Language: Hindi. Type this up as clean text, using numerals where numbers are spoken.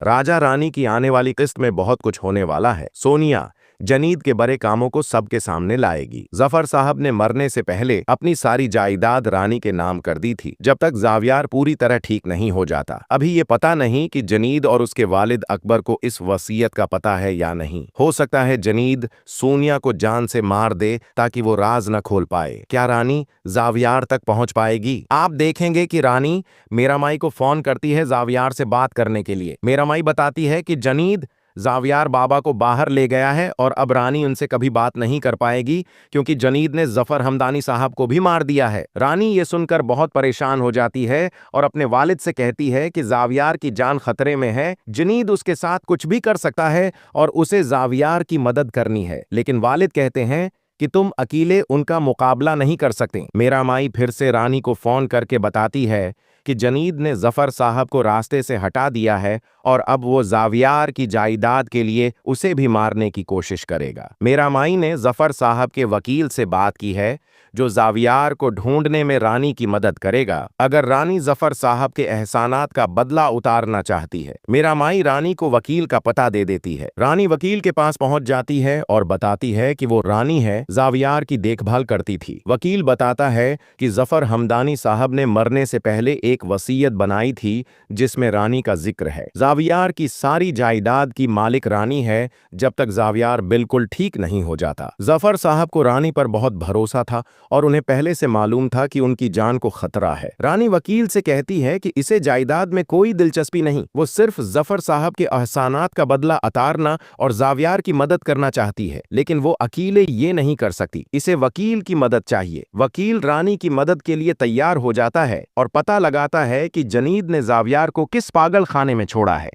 राजा रानी की आने वाली किस्त में बहुत कुछ होने वाला है। सोनिया जनीद के बड़े कामों को सबके सामने लाएगी। जफर साहब ने मरने से पहले अपनी सारी जायदाद रानी के नाम कर दी थी, जब तक जावियार पूरी तरह ठीक नहीं हो जाता। अभी ये पता नहीं कि जनीद और उसके वालिद अकबर को इस वसीयत का पता है या नहीं। हो सकता है जनीद सोनिया को जान से मार दे ताकि वो राज न खोल पाए। क्या रानी जावियार तक पहुंच पाएगी? आप देखेंगे कि रानी मीरामाई को फोन करती है जावियार से बात करने के लिए। मीरामाई बताती है कि जनीद जावियार बाबा को बाहर ले गया है और अब रानी उनसे कभी बात नहीं कर पाएगी क्योंकि जनीद ने जफर हमदानी साहब को भी मार दिया है। रानी ये सुनकर बहुत परेशान हो जाती है और अपने वालिद से कहती है कि जावियार की जान खतरे में है, जनीद उसके साथ कुछ भी कर सकता है और उसे जावियार की मदद करनी है। लेकिन वालिद कहते हैं कि तुम अकेले उनका मुकाबला नहीं कर सकते। मीरामाई फिर से रानी को फोन करके बताती है कि जनीद ने जफर साहब को रास्ते से हटा दिया है और अब वो जावियार की जायदाद के लिए उसे भी मारने की कोशिश करेगा। मीरामाई ने जफर साहब के वकील से बात की है जो जावियार को ढूंढने में रानी की मदद करेगा अगर रानी जफर साहब के एहसानात का बदला उतारना चाहती है। मीरामाई रानी को वकील का पता दे देती है। रानी वकील के पास पहुंच जाती है और बताती है कि वो रानी है, जावियार की देखभाल करती थी। वकील बताता है कि जफर हमदानी साहब ने मरने से पहले एक वसीयत बनाई थी जिसमें रानी का जिक्र है। जावियार की सारी जायदाद की मालिक रानी है जब तक जावियार बिल्कुल ठीक नहीं हो जाता। जफर साहब को रानी पर बहुत भरोसा था और उन्हें पहले से मालूम था कि उनकी जान को खतरा है। रानी वकील से कहती है कि इसे जायदाद में कोई दिलचस्पी नहीं, वो सिर्फ जफर साहब के एहसानात का बदला उतारना और जावियार की मदद करना चाहती है, लेकिन वो अकेले ये नहीं कर सकती, इसे वकील की मदद चाहिए। वकील रानी की मदद के लिए तैयार हो जाता है और पता लगाता है कि जनीद ने जावियार को किस पागल खाने में छोड़ा है।